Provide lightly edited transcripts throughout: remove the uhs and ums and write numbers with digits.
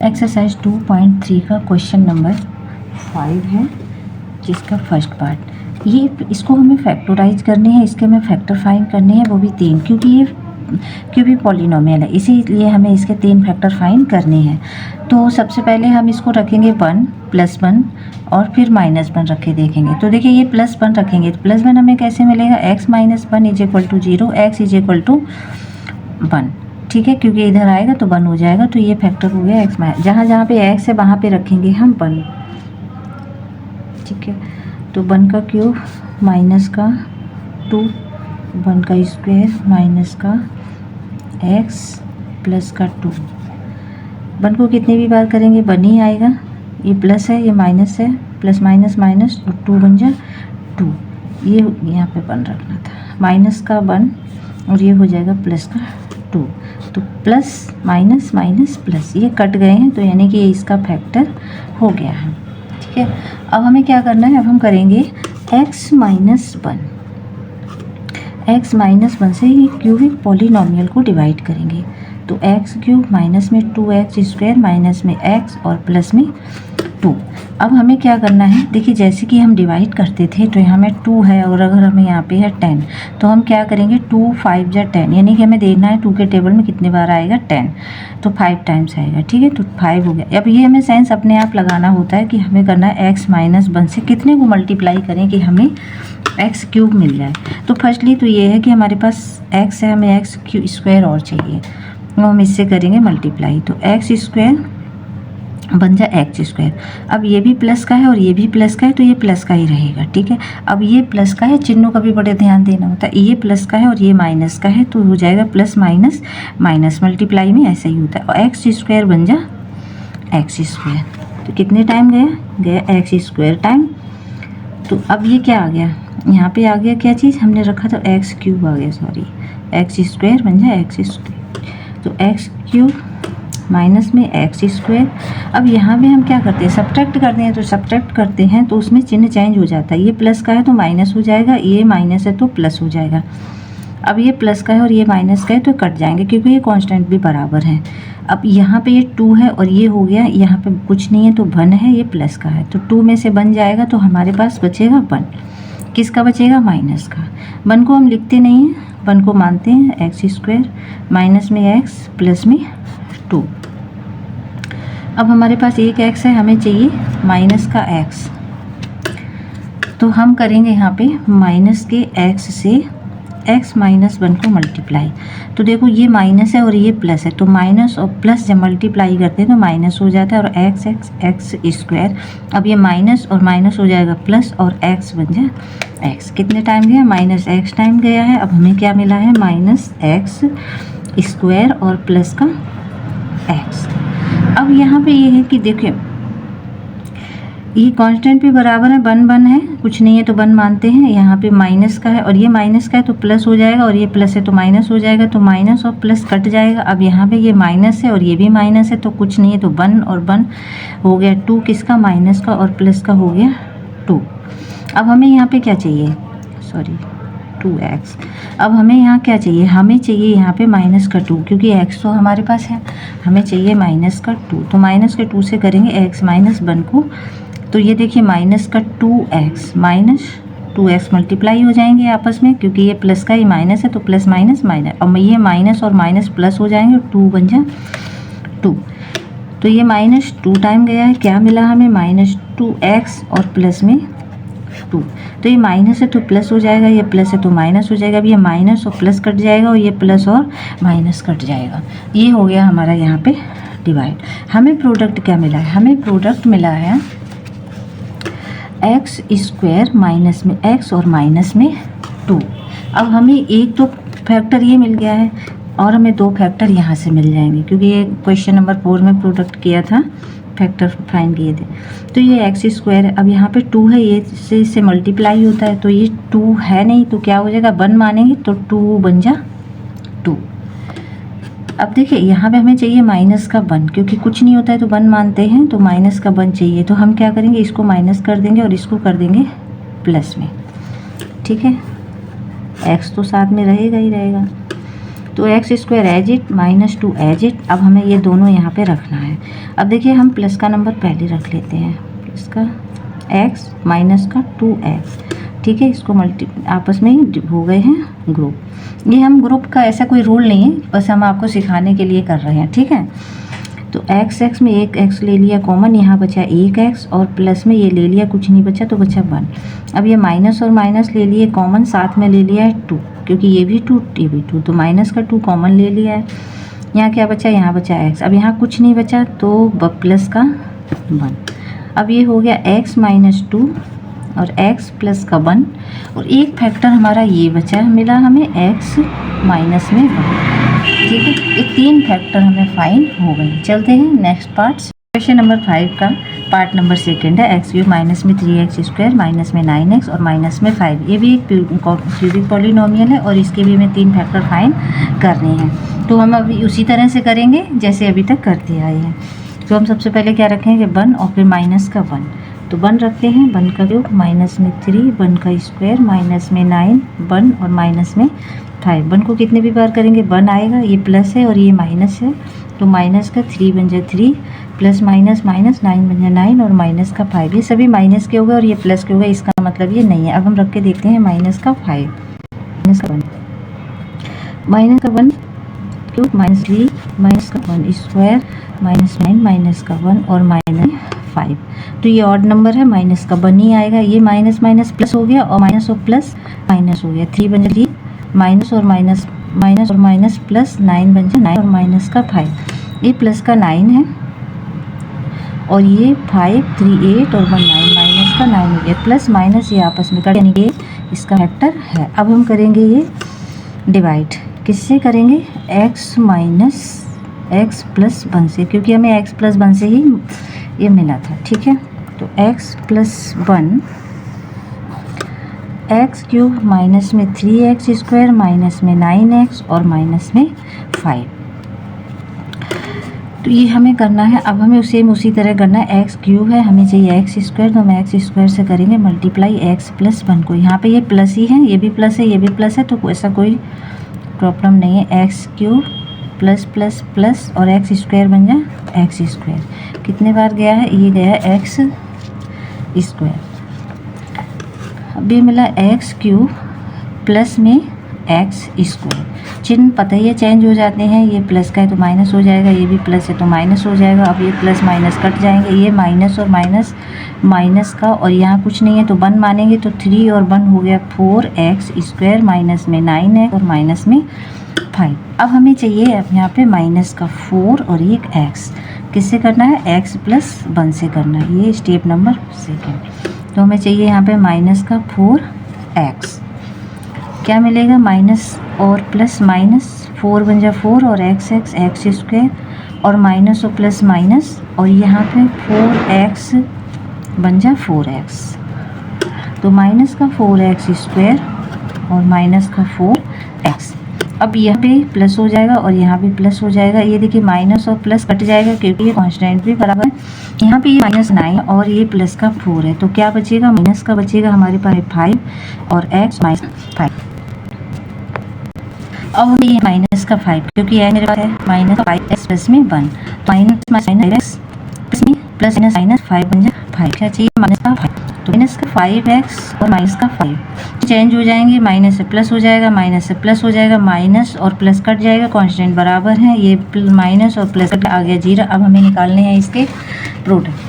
Exercise 2.3 का question number 5 है, जिसका फर्स्ट पार्ट ये इसको हमें फैक्टराइज करनी है। इसके हमें फैक्टर फाइंड करने हैं, वो भी 3, क्योंकि ये क्यूबिक पॉलिनोमियल है, इसीलिए हमें इसके 3 फैक्टर फाइंड करने हैं। तो सबसे पहले हम इसको रखेंगे 1 +1 और फिर -1 रख के देखेंगे। तो देखिए ये +1 रखेंगे तो +1 हमें कैसे मिलेगा, x - 1 = 0, x = 1। ठीक है, क्योंकि इधर आएगा तो 1 हो जाएगा, तो ये फैक्टर हो गया x - जहाँ जहाँ पे x है वहाँ पे रखेंगे हम 1। ठीक है, तो 1 का क्यूब -2, 1 का स्क्वायर -x प्लस का 2। 1 को कितनी भी बार करेंगे 1 ही आएगा। ये प्लस है, ये माइनस है, प्लस माइनस माइनस और 2 बन जा 2। ये यहाँ पे 1 रखना था, माइनस का 1 और ये हो जाएगा प्लस का 2। तो प्लस माइनस माइनस प्लस ये कट गए हैं, तो यानी कि ये इसका फैक्टर हो गया है। ठीक है, अब हमें क्या करना है, अब हम करेंगे x - 1। x - 1 से ही क्यूबिक पॉलिनोमियल को डिवाइड करेंगे। तो x³ माइनस में 2x² माइनस में x और प्लस में 2। अब हमें क्या करना है, देखिए जैसे कि हम डिवाइड करते थे तो यहाँ में 2 है और अगर हमें यहाँ पे है 10, तो हम क्या करेंगे 2 × 5 = 10, यानी कि हमें देखना है 2 के टेबल में कितने बार आएगा 10, तो 5 टाइम्स आएगा। ठीक है, तो 5 हो गया। अब ये हमें सेंस अपने आप लगाना होता है कि हमें करना है x - 1 से कितने को मल्टीप्लाई करें कि हमें x³ मिल जाए। तो फर्स्टली तो ये है कि हमारे पास x है, हमें x² और चाहिए, वो हम इससे करेंगे मल्टीप्लाई। तो x² बन जाए x²। अब ये भी प्लस का है और ये भी प्लस का है, तो ये प्लस का ही रहेगा। ठीक है, अब ये प्लस का है, चिन्हों का भी बड़े ध्यान देना होता है। ये प्लस का है और ये माइनस का है, तो हो जाएगा प्लस माइनस माइनस, मल्टीप्लाई में ऐसा ही होता है। और x² बन जा x²। तो कितने टाइम गया x² टाइम। तो अब ये क्या आ गया, यहाँ पे आ गया क्या चीज़ हमने रखा था, x³ आ गया, सॉरी, x² बन जाए x²। तो x³ माइनस में x²। अब यहाँ पे हम क्या करते हैं, सब्ट्रैक्ट करते हैं, तो सब्ट्रैक्ट करते हैं तो उसमें चिन्ह चेंज हो जाता है। ये प्लस का है तो माइनस हो जाएगा, ये माइनस है तो प्लस हो जाएगा। अब ये प्लस का है और ये माइनस का है तो कट जाएंगे, क्योंकि ये कांस्टेंट भी बराबर है। अब यहाँ पे ये 2 है और ये हो गया, यहाँ पे कुछ नहीं है तो 1 है, ये प्लस का है, तो 2 में से बन जाएगा, तो हमारे पास बचेगा 1। किसका बचेगा, माइनस का। 1 को हम लिखते नहीं हैं, 1 को मानते हैं x² माइनस में x प्लस में 2। अब हमारे पास एक x है, हमें चाहिए माइनस का x, तो हम करेंगे यहाँ पे माइनस के x से x - 1 को मल्टीप्लाई। तो देखो ये माइनस है और ये प्लस है, तो माइनस और प्लस जब मल्टीप्लाई करते हैं तो माइनस हो जाता है, और x² अब ये माइनस और माइनस हो जाएगा प्लस, और x बन जाए x। कितने टाइम गया, -x टाइम गया है। अब हमें क्या मिला है, -x² और प्लस का x। अब यहाँ पे ये है कि देखिए ये कांस्टेंट भी बराबर है, 1 1 है, कुछ नहीं है तो 1 मानते हैं। यहाँ पे माइनस का है और ये माइनस का है तो प्लस हो जाएगा, और ये प्लस है तो माइनस हो जाएगा, तो माइनस और प्लस कट जाएगा। अब यहाँ पे ये माइनस है और ये भी माइनस है, तो कुछ नहीं है तो 1 और 1 हो गया 2, किसका, माइनस का, और प्लस का हो गया 2। अब हमें यहाँ पे क्या चाहिए, सॉरी 2x। अब हमें यहाँ क्या चाहिए, हमें चाहिए यहाँ पे माइनस का 2, क्योंकि x तो हमारे पास है, हमें चाहिए माइनस का 2। तो माइनस के 2 से करेंगे x - 1 को, तो ये देखिए माइनस का 2x माइनस 2x मल्टीप्लाई हो जाएंगे आपस में, क्योंकि ये प्लस का ही माइनस है, तो प्लस माइनस माइनस, और ये माइनस और माइनस प्लस हो जाएंगे, 2 बन जाए 2। तो ये -2 टाइम गया है, क्या मिला हमें, -2x और प्लस में 2। तो ये माइनस है तो प्लस हो जाएगा, ये प्लस है तो माइनस हो जाएगा। अब ये माइनस और प्लस कट जाएगा, और ये प्लस और माइनस कट जाएगा। ये हो गया हमारा यहाँ पे डिवाइड। हमें प्रोडक्ट क्या मिला है, हमें प्रोडक्ट मिला है x² माइनस में x और माइनस में 2। अब हमें एक तो फैक्टर ये मिल गया है, और हमें 2 फैक्टर यहाँ से मिल जाएंगे, क्योंकि ये क्वेश्चन नंबर 4 में प्रोडक्ट किया था, फैक्टर फाइंड किए थे। तो ये x² है, अब यहाँ पे 2 है, ये इससे मल्टीप्लाई होता है, तो ये 2 है नहीं, तो क्या हो जाएगा, 1 मानेंगे तो 2 बन जा 2। अब देखिए यहाँ पे हमें चाहिए माइनस का 1, क्योंकि कुछ नहीं होता है तो 1 मानते हैं, तो माइनस का 1 चाहिए। तो हम क्या करेंगे, इसको माइनस कर देंगे और इसको कर देंगे प्लस में। ठीक है, x तो साथ में रहेगा ही रहेगा। तो x square as it minus 2 as it. अब हमें ये दोनों यहाँ पे रखना है। अब देखिए हम प्लस का नंबर पहले रख लेते हैं, प्लस का एक्स माइनस का 2x, ठीक है। इसको आपस में ही हो गए हैं ग्रुप। ये हम ग्रुप का ऐसा कोई रूल नहीं है, बस हम आपको सिखाने के लिए कर रहे हैं, ठीक है। तो x में एक x ले लिया कॉमन, यहाँ बचा एक x और प्लस में ये ले लिया, कुछ नहीं बचा तो बचा 1। अब ये माइनस और माइनस ले लिए कॉमन, साथ में ले लिया है 2, क्योंकि ये भी 2 ये भी 2, तो माइनस का 2 कॉमन ले लिया है। यहाँ क्या बचा, यहाँ बचा x। अब यहाँ कुछ नहीं बचा तो प्लस का 1। अब ये हो गया x माइनस 2 और x प्लस का 1, और एक फैक्टर हमारा ये बचा मिला हमें x माइनस में 1, ठीक है। ये 3 फैक्टर हमें फाइंड हो गए। चलते हैं नेक्स्ट पार्ट। क्वेश्चन नंबर 5 का पार्ट नंबर 2 है, एक्स क्यूब माइनस में 3x स्क्वायर माइनस में 9x और माइनस में 5। ये भी एक क्यूबिक पॉलिनोमियल है और इसके भी हमें 3 फैक्टर फाइंड करने हैं। तो हम अभी उसी तरह से करेंगे जैसे अभी तक करते आए हैं। तो हम सबसे पहले क्या रखेंगे, 1 और फिर माइनस का 1। तो 1 रखते हैं, 1 का क्यूब माइनस में 3, 1 का स्क्वायर माइनस में 9, 1 और माइनस में 5। 1 को कितने भी बार करेंगे 1 आएगा, ये प्लस है और ये माइनस है, तो माइनस का 3 बन जाए 3, प्लस माइनस माइनस 9 बन जाए 9 और माइनस का 5। ये सभी माइनस के हो गए और ये प्लस के हो गए, इसका मतलब ये नहीं है। अब हम रख के देखते हैं माइनस का 5, माइनस का 1, माइनस का 1 क्यूब माइनस 3 माइनस का 1 स्क्वायर माइनस 9 माइनस का 1 और माइनस 5। तो ये ऑड नंबर है, माइनस का 1 ही आएगा। ये माइनस माइनस प्लस हो गया और माइनस और प्लस माइनस हो गया, 3 बन जाए 3, माइनस और माइनस माइनस और माइनस प्लस 9 बन जाए 9 और माइनस का 5। ये प्लस का 9 है और ये 5 3 8 और 1 9, माइनस का 9 हो गया। प्लस माइनस ये आपस में कट, यानी कि इसका फैक्टर है। अब हम करेंगे ये डिवाइड, किससे करेंगे, x माइनस x प्लस 1 से, क्योंकि हमें x प्लस 1 से ही ये मिला था, ठीक है। तो x plus 1, x cube minus में 3x स्क्वायर माइनस में 9x और माइनस में 5। तो ये हमें करना है। अब हमें सेम उसी तरह करना है, एक्स क्यूब है, हमें चाहिए एक्स स्क्वायर, तो हम एक्स स्क्वायर से करेंगे मल्टीप्लाई एक्स प्लस 1 को। यहाँ पे ये प्लस ही है, ये भी प्लस है, ये भी प्लस है, तो ऐसा कोई प्रॉब्लम नहीं है। X cube plus plus plus और एक्स स्क्वायर बन जाए एक्स स्क्वायर। कितने बार गया है, ये गया है एक्स स्क्वायर। अब ये मिला एक्स क्यूब प्लस में एक्स स्क्वायर। चिन्ह पता ही है चेंज हो जाते हैं, ये प्लस का है तो माइनस हो जाएगा, ये भी प्लस है तो माइनस हो जाएगा। अब ये प्लस माइनस कट जाएंगे, ये माइनस और माइनस माइनस का, और यहाँ कुछ नहीं है तो 1 मानेंगे, तो 3 और 1 हो गया 4x स्क्वायर माइनस में 9x और माइनस में 5। अब हमें चाहिए अब यहाँ पे माइनस का 4 और एक x, किससे करना है, x प्लस 1 से करना है। ये स्टेप नंबर 2। तो हमें चाहिए यहाँ पे माइनस का 4x, क्या मिलेगा, माइनस और प्लस माइनस, 4 बन जा 4 और x स्क्वायर और माइनस और प्लस माइनस, और यहाँ पे 4x बन जा 4x, तो माइनस का 4x स्क्वायर और माइनस का 4x। अब यहाँ पे प्लस हो जाएगा और यहाँ भी प्लस हो जाएगा। ये देखिए माइनस और प्लस कट जाएगा क्योंकि ये कांस्टेंट भी बराबर है। यहाँ पे ये माइनस 9 और ये प्लस का 4 है, तो क्या बचेगा, माइनस का बचेगा हमारे पास 5 और x माइनस 5। अब ये माइनस का 5, क्योंकि ये मेरे पास है माइनस 5x प्लस में 1, तो माइनस माइनस प्लस में प्लस माइनस 5 बन जाए 5। क्या चाहिए, माइनस का 5, तो माइनस का 5x और माइनस का 5 चेंज हो जाएंगे, माइनस से प्लस हो जाएगा, माइनस से प्लस हो जाएगा, माइनस और प्लस कट जाएगा, कांस्टेंट बराबर है, ये माइनस और प्लस कट आ गया 0। अब हमें निकालने हैं इसके प्रोडक्ट।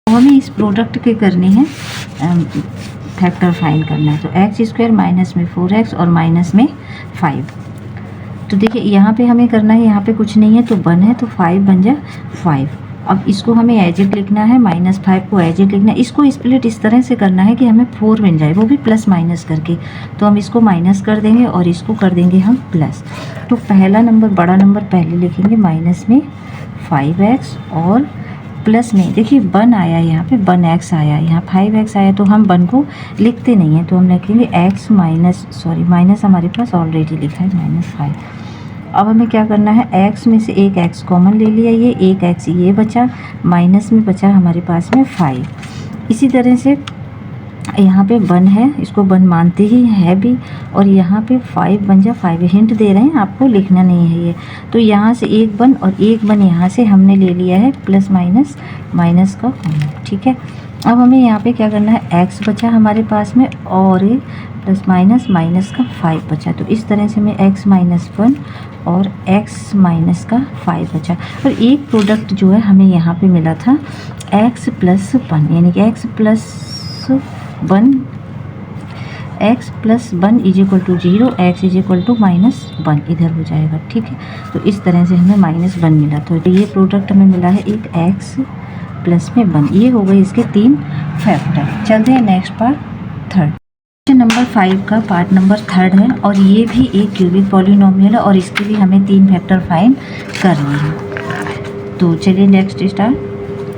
हमें इस प्रोडक्ट के करने हैं, फैक्टर फाइंड करना है। तो एक्स स्क्वायर माइनस में 4x और माइनस में 5। तो देखिए यहाँ पे हमें करना है, यहाँ पे कुछ नहीं है तो 1 है, तो 5 बन जाए 5। अब इसको हमें एज इट लिखना है, माइनस 5 को एज इट लिखना है। इसको स्प्लिट इस तरह से करना है कि हमें 4 बन जाए, वो भी प्लस माइनस करके। तो हम इसको माइनस कर देंगे और इसको कर देंगे हम प्लस। तो पहला नंबर, बड़ा नंबर पहले लिखेंगे, माइनस में 5x और प्लस में देखिए 1 आया, यहाँ पे 1x आया, यहाँ 5x आया, तो हम 1 को लिखते नहीं हैं, तो हम लिखेंगे x माइनस हमारे पास ऑलरेडी लिखा है -5। अब हमें क्या करना है, x में से एक x कॉमन ले लिया, ये एक x ये बचा, माइनस में बचा हमारे पास में 5। इसी तरह से यहाँ पे 1 है, इसको 1 मानते ही है भी, और यहाँ पे 5 बन जा 5, हिंट दे रहे हैं आपको, लिखना नहीं है ये। तो यहाँ से एक 1 और एक 1 यहाँ से हमने ले लिया है, प्लस माइनस माइनस का कॉमन, ठीक है। अब हमें यहाँ पे क्या करना है, x बचा हमारे पास में और प्लस माइनस माइनस का 5 बचा, तो इस तरह से हमें x माइनस 1 और x माइनस का 5 बचा। और एक प्रोडक्ट जो है हमें यहाँ पे मिला था x प्लस 1, यानी कि x plus 1 is equal to 0, x is equal to -1 इधर हो जाएगा, ठीक है। तो इस तरह से हमें -1 मिला, तो ये प्रोडक्ट हमें मिला है एक x प्लस में 1। ये हो गए इसके 3 फैक्टर। चलते हैं next part, third. Question number 5 का पार्ट नंबर 3 है, और ये भी एक क्यूबिक पॉलिनोमियल है, और इसके लिए हमें 3 फैक्टर फाइंड करने हैं। तो चलिए नेक्स्ट स्टार्ट।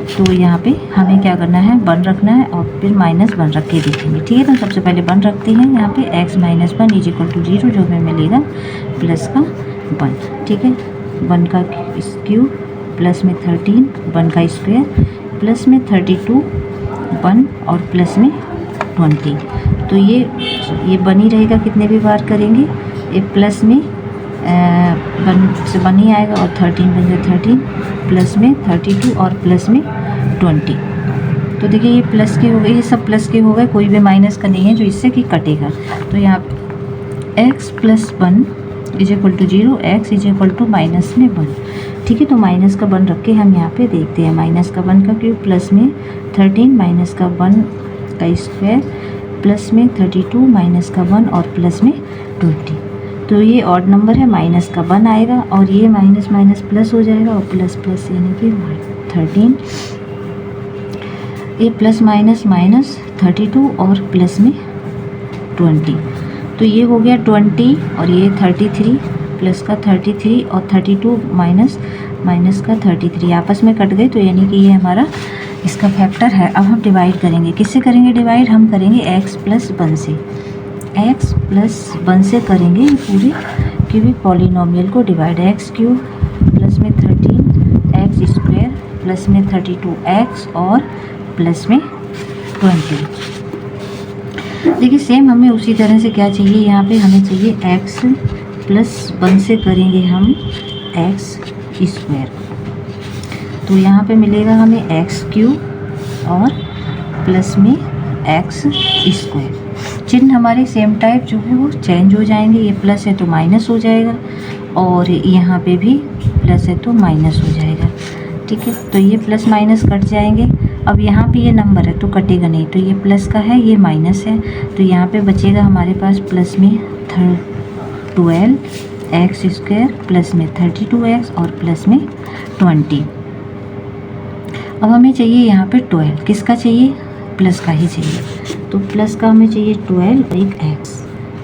तो यहाँ पे हमें क्या करना है, 1 रखना है और फिर -1 रख के देखेंगे, ठीक है। तो सबसे पहले 1 रखते हैं यहाँ पे, x minus 1 is equal to 0, जो हमें मिलेगा प्लस का 1, ठीक है। 1 का क्यूब प्लस में 13, 1 का स्क्वायर प्लस में 32, 1 और प्लस में 20। तो ये बन ही रहेगा, कितने भी बार करेंगे, ये प्लस में 1 से 1 ही आएगा, और 13 बन जाए 13, प्लस में 32 और प्लस में 20। तो देखिए ये प्लस के हो गए, ये सब प्लस के हो गए, कोई भी माइनस का नहीं है जो इससे कि कटेगा। तो यहाँ x plus 1 is equal to 0, x is equal to minus में 1, ठीक है। तो माइनस का 1 रख के हम यहाँ पे देखते हैं, माइनस का 1 का क्यूब प्लस में 13 माइनस का 1 का स्क्वायर प्लस में 32 माइनस का 1 और प्लस में 20। तो ये ऑड नंबर है, माइनस का 1 आएगा और ये माइनस माइनस प्लस हो जाएगा, और प्लस प्लस यानी कि 13, ये प्लस माइनस माइनस 32 और प्लस में 20। तो ये हो गया 20 और ये 33, प्लस का 33 और 32 माइनस माइनस का 33 आपस में कट गए, तो यानी कि ये हमारा इसका फैक्टर है। अब हम डिवाइड करेंगे, किससे करेंगे डिवाइड, हम करेंगे x प्लस 1 से, x प्लस 1 से करेंगे ये पूरे क्यूबिक पॉलिनोमियल को डिवाइड। x क्यूब प्लस में 13 x स्क्वायर प्लस में 32x और प्लस में 20। देखिए सेम हमें उसी तरह से क्या चाहिए, यहाँ पे हमें चाहिए x प्लस 1 से करेंगे हम x स्क्वायर, तो यहाँ पे मिलेगा हमें x क्यूब और प्लस में x स्क्वायर। चिन्ह हमारे सेम टाइप जो है वो चेंज हो जाएंगे, ये प्लस है तो माइनस हो जाएगा, और यहाँ पे भी प्लस है तो माइनस हो जाएगा, ठीक है। तो ये प्लस माइनस कट जाएंगे। अब यहाँ पे ये नंबर है तो कटेगा नहीं, तो ये प्लस का है ये माइनस है, तो यहाँ पे बचेगा हमारे पास प्लस में 12x स्क्वायर प्लस में 32x और प्लस में 20। अब हमें चाहिए यहाँ पे 12, किसका चाहिए, प्लस का ही चाहिए, तो प्लस का हमें चाहिए 12 और एक x,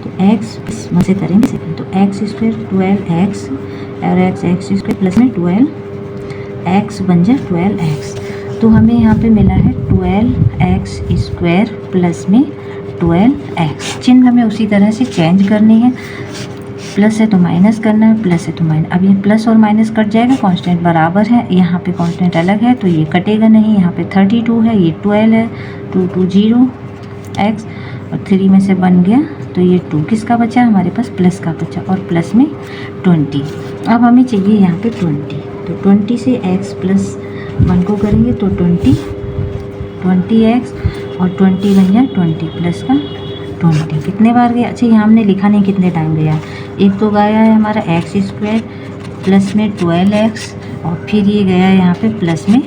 तो x प्लस 1 से करेंगे, तो x स्क्वायर 12x और x स्क्वायर प्लस में 12x बन जाए 12x। तो हमें यहाँ पे मिला है 12x स्क्वायर प्लस में 12x। चिन्ह हमें उसी तरह से चेंज करनी है, प्लस है तो माइनस करना है, प्लस है तो माइनस। अब ये प्लस और माइनस कट जाएगा, कांस्टेंट बराबर है, यहाँ पे कांस्टेंट अलग है तो ये कटेगा नहीं। यहाँ पे 32 है, ये 12 है, 2 2 0 x और 3 में से बन गया, तो ये 2 किसका बचा, हमारे पास प्लस का बचा, और प्लस में 20। अब हमें चाहिए यहाँ पे 20, तो 20 से x प्लस 1 को करेंगे तो 20x और 20 बन जाए 20 प्लस का 20। कितने बार गया, अच्छा यहाँ हमने लिखा नहीं कितने टाइम गया, एक तो गया है हमारा x स्क्वायर प्लस में 12x और फिर ये गया है यहाँ पे प्लस में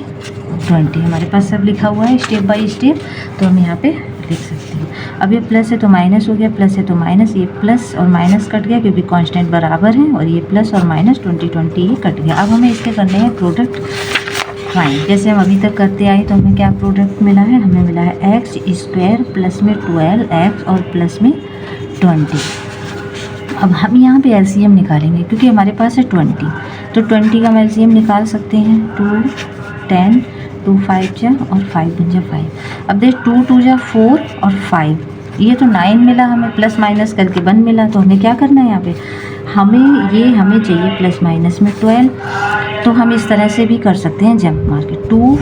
20। हमारे पास सब लिखा हुआ है स्टेप बाय स्टेप, तो हम यहाँ पे लिख सकते हैं। अब ये प्लस है तो माइनस हो गया, प्लस है तो माइनस, ये प्लस और माइनस कट गया क्योंकि कांस्टेंट बराबर है, और ये प्लस और माइनस 20 20 ये कट गया। अब हमें इसके करने हैं प्रोडक्ट फाइंड, जैसे हम अभी तक करते आए। तो हमें क्या प्रोडक्ट मिला है, हमें मिला है x स्क्वायर प्लस में 12x और प्लस में 20। अब हम यहाँ पे एलसीएम निकालेंगे क्योंकि हमारे पास है 20, तो 20 का हम एलसीएम निकाल सकते हैं। 2 10 2 5 जा और 5 बन जा 5। अब देख 2 2 जा 4 और 5, ये तो 9 मिला हमें, प्लस माइनस करके 1 मिला। तो हमें क्या करना है यहाँ पे, हमें चाहिए प्लस माइनस में 12। तो हम इस तरह से भी कर सकते हैं जंप मार के, 2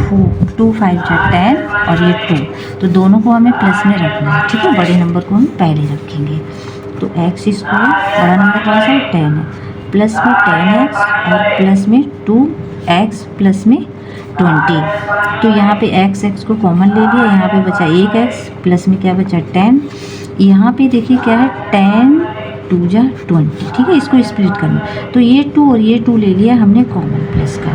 5 जा 10 और ये 2, तो दोनों को हमें प्लस में रखना है, ठीक है। बड़े नंबर को हम पहले रखेंगे। तो एक्स स्क्वायर बड़ा नंबर कौन सा है, 10 है, प्लस में 10x और प्लस में 2x प्लस में 20। तो यहाँ पे x को कॉमन ले लिया, यहाँ पे बचा 1x प्लस में क्या बचा 10। यहाँ पे देखिए क्या है 10 2 जा 20, ठीक है। इसको स्प्लिट करना, तो ये 2 और ये 2 ले लिया हमने कॉमन प्लस का।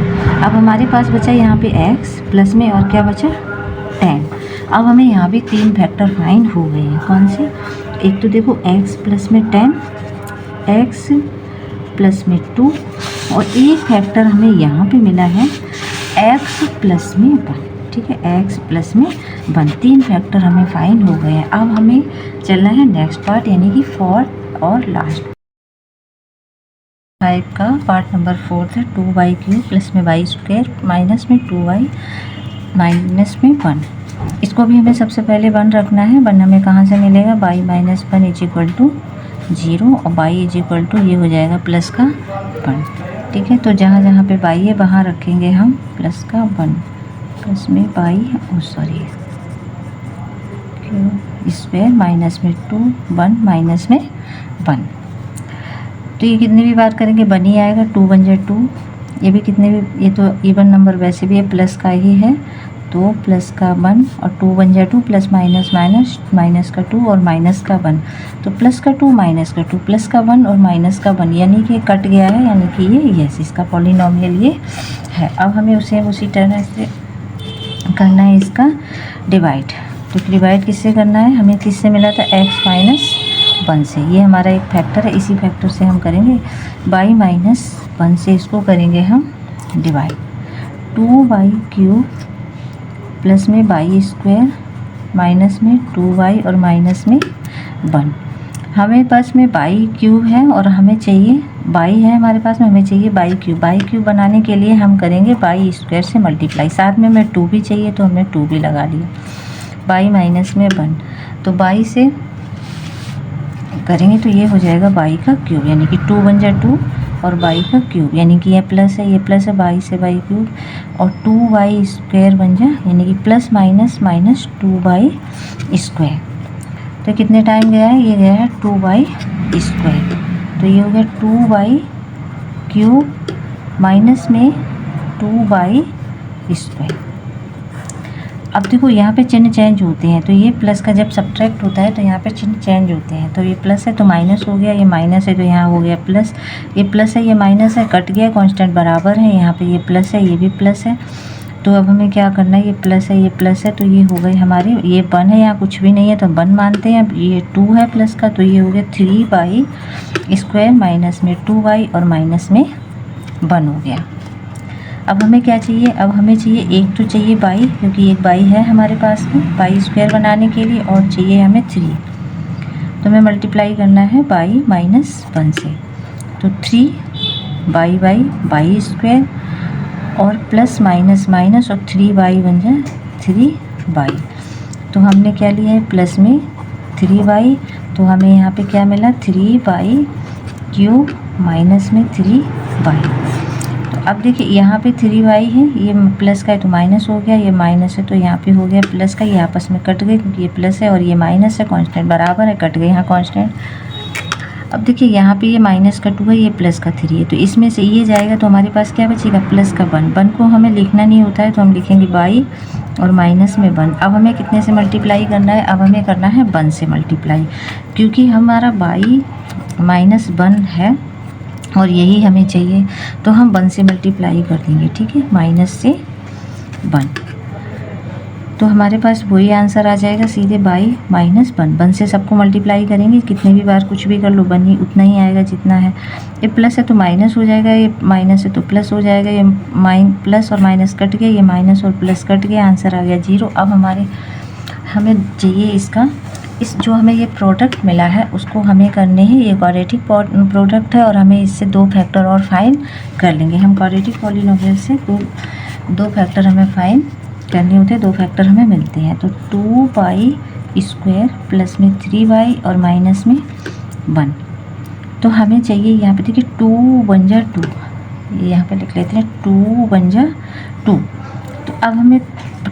अब हमारे पास बचा यहाँ पे x प्लस में और क्या बचा 10। अब हमें यहाँ भी 3 फैक्टर फाइंड हो गए हैं। कौन से, एक तो देखो x प्लस में 10, x प्लस में 2 और एक फैक्टर हमें यहाँ पे मिला है x प्लस में 1, ठीक है। x प्लस में 1, 3 फैक्टर हमें फाइंड हो गए हैं। अब हमें चलना है नेक्स्ट पार्ट, यानी कि फोर्थ और लास्ट 5 का पार्ट नंबर 4 है। 2y³ प्लस में y² माइनस में 2y माइनस में 1। इसको भी हमें सबसे पहले 1 रखना है। 1 हमें कहाँ से मिलेगा, y minus 1 is equal to 0 और y इज इक्वल टू ये हो जाएगा प्लस का 1, ठीक है। तो जहाँ जहाँ पे y है वहाँ रखेंगे हम प्लस का 1, प्लस में y सॉरी स्क्वायर माइनस में 2 1 माइनस में 1। तो ये कितनी भी बार करेंगे 1 ही आएगा, 2 1 जा 2। ये भी कितने भी, ये तो इवन नंबर वैसे भी है, प्लस का ही है, तो प्लस का 1 और 2 1 जा 2, प्लस माइनस माइनस, माइनस का 2 और माइनस का 1, तो प्लस का 2 माइनस का 2 प्लस का 1 और माइनस का 1, यानी कि कट गया है, यानी कि ये यस इसका पॉलिनोमियल ये है। अब हमें उसी तरह से करना है इसका डिवाइड। तो डिवाइड किससे करना है, हमें किससे मिला था x माइनस 1 से, ये हमारा एक फैक्टर है, इसी फैक्टर से हम करेंगे y माइनस 1 से इसको करेंगे हम डिवाइड। 2y³ प्लस में y² माइनस में 2y और माइनस में 1। हमें पास में y³ है और हमें चाहिए y है हमारे पास में, हमें चाहिए y³ y³ बनाने के लिए हम करेंगे y² से मल्टीप्लाई, साथ में हमें 2 भी चाहिए तो हमने 2 भी लगा लिया। y माइनस में 1, तो y से करेंगे तो ये हो जाएगा y³, यानी कि 2 1 जा 2 और y³, यानी कि ये प्लस है, ये प्लस है, y से y³ और 2y² बन जा, यानी कि प्लस माइनस माइनस 2y²। तो कितने टाइम गया है, ये गया है 2y², तो ये हो गया 2y³ माइनस में 2y²। अब देखो यहाँ पे चिन्ह चेंज होते हैं, तो ये प्लस का जब सब्ट्रैक्ट होता है तो यहाँ पे चिन्ह चेंज होते हैं, तो ये प्लस है तो माइनस हो गया, ये माइनस है तो यहाँ हो गया प्लस, ये प्लस है ये माइनस है, कट गया, कांस्टेंट बराबर है, यहाँ पे ये प्लस है ये भी प्लस है। तो अब हमें क्या करना है, ये प्लस है ये प्लस है, तो ये हो गए हमारे, ये 1 है, यहाँ कुछ भी नहीं है तो 1 मानते हैं। अब ये 2 है प्लस का, तो ये हो गया 3y² माइनस में 2y और माइनस में 1 हो गया। अब हमें क्या चाहिए, अब हमें चाहिए एक तो चाहिए y, क्योंकि एक y है हमारे पास में y² बनाने के लिए, और चाहिए हमें 3, तो हमें मल्टीप्लाई करना है y माइनस 1 से, तो 3y² और प्लस माइनस माइनस और 3y बन जाए 3y। तो हमने क्या लिया है प्लस में 3y, तो हमें यहाँ पे क्या मिला 3y³ माइनस में 3y। अब देखिए यहाँ पे 3y है, ये प्लस का है तो माइनस हो गया, ये माइनस है तो यहाँ पे हो गया प्लस का, ये आपस में कट गए क्योंकि ये प्लस है और ये माइनस है, कांस्टेंट बराबर है, कट गए यहाँ कांस्टेंट। अब देखिए यहाँ पे ये माइनस का 2 है, ये प्लस का 3 है, तो इसमें से ये जाएगा तो हमारे पास क्या बचेगा प्लस का 1। 1 को हमें लिखना नहीं होता है तो हम लिखेंगे y और माइनस में 1। अब हमें कितने से मल्टीप्लाई करना है, अब हमें करना है 1 से मल्टीप्लाई, क्योंकि हमारा y माइनस 1 है और यही हमें चाहिए, तो हम 1 से मल्टीप्लाई कर देंगे, ठीक है, माइनस से 1। तो हमारे पास वही आंसर आ जाएगा सीधे y माइनस 1। 1 से सबको मल्टीप्लाई करेंगे, कितने भी बार कुछ भी कर लो 1 ही उतना ही आएगा जितना है। ये प्लस है तो माइनस हो जाएगा, ये माइनस है तो प्लस हो जाएगा, ये प्लस और माइनस कट गया, ये माइनस और प्लस कट गया, आंसर आ गया 0। अब हमें चाहिए इसका, इस जो हमें ये प्रोडक्ट मिला है उसको हमें करने हैं, ये क्वाड्रेटिक प्रोडक्ट है और हमें इससे 2 फैक्टर और फाइंड कर लेंगे। हम क्वाड्रेटिक पॉलिनोमियल से दो फैक्टर हमें फाइंड करने होते हैं 2 फैक्टर हमें मिलते हैं। तो 2y² प्लस में 3y और माइनस में 1। तो हमें चाहिए यहाँ पे देखिए 2 1 जा 2, यहाँ पे लिख लेते हैं 2 1 जा 2। तो अब हमें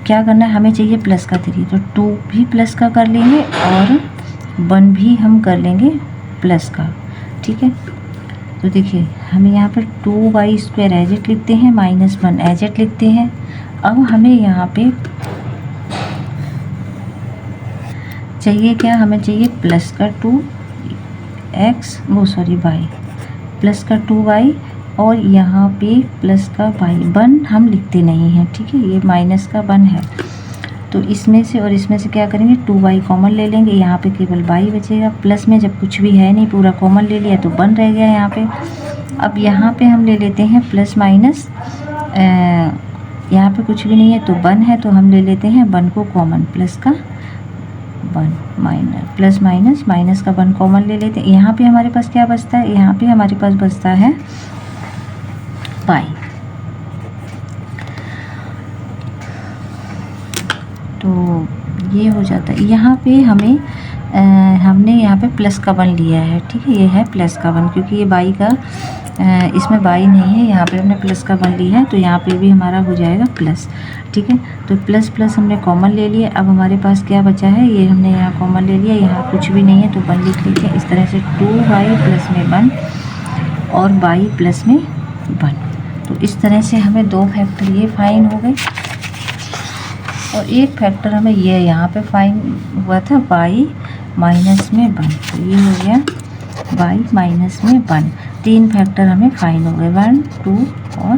क्या करना है, हमें चाहिए प्लस का 3, तो 2 भी प्लस का कर लेंगे और 1 भी हम कर लेंगे प्लस का, ठीक है। तो देखिए हमें यहाँ पर 2y² एज इट लिखते हैं, -1 एज इट लिखते हैं। अब हमें यहाँ पे चाहिए क्या, हमें चाहिए प्लस का 2y प्लस का 2y और यहाँ पे प्लस का y। 1 हम लिखते नहीं हैं, ठीक है, ये माइनस का 1 है। तो इसमें से और इसमें से क्या करेंगे, 2y कॉमन ले लेंगे, यहाँ पे केवल y बचेगा। प्लस में जब कुछ भी है नहीं, पूरा कॉमन ले लिया तो 1 रह गया यहाँ पे। अब यहाँ पे हम ले लेते हैं प्लस माइनस, यहाँ पे कुछ भी नहीं है तो 1 है, तो हम ले लेते हैं 1 को कॉमन, प्लस का 1 माइनस प्लस माइनस माइनस का 1 कॉमन ले लेते हैं। यहाँ पे हमारे पास क्या बचता है, यहाँ पे हमारे पास बचता है y। तो ये हो जाता है। यहाँ पे हमें हमने यहाँ पे प्लस का 1 लिया है, ठीक है, ये है प्लस का 1, क्योंकि ये y का इसमें y नहीं है, यहाँ पे हमने प्लस का 1 लिया है, तो यहाँ पे भी हमारा हो जाएगा प्लस, ठीक है। तो प्लस प्लस हमने कॉमन ले लिया। अब हमारे पास क्या बचा है, ये हमने यहाँ कॉमन ले लिया, यहाँ कुछ भी नहीं है तो 1 लिख लीजिए। इस तरह से 2y प्लस में 1 और y प्लस में 1। तो इस तरह से हमें 2 फैक्टर ये फाइन हो गए और एक फैक्टर हमें ये यहाँ पे फाइन हुआ था y माइनस में 1, तो ये हो गया y माइनस में 1। 3 फैक्टर हमें फाइन हो गए, 1 2 और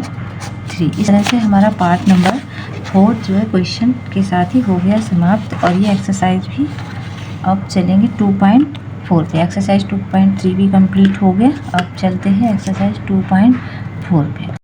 3। इस तरह से हमारा पार्ट नंबर 4 जो है क्वेश्चन के साथ ही हो गया समाप्त। और ये एक्सरसाइज भी अब चलेंगे 2.4 पे। एक्सरसाइज 2.3 भी कंप्लीट हो गया। अब चलते हैं एक्सरसाइज 2.4 पे।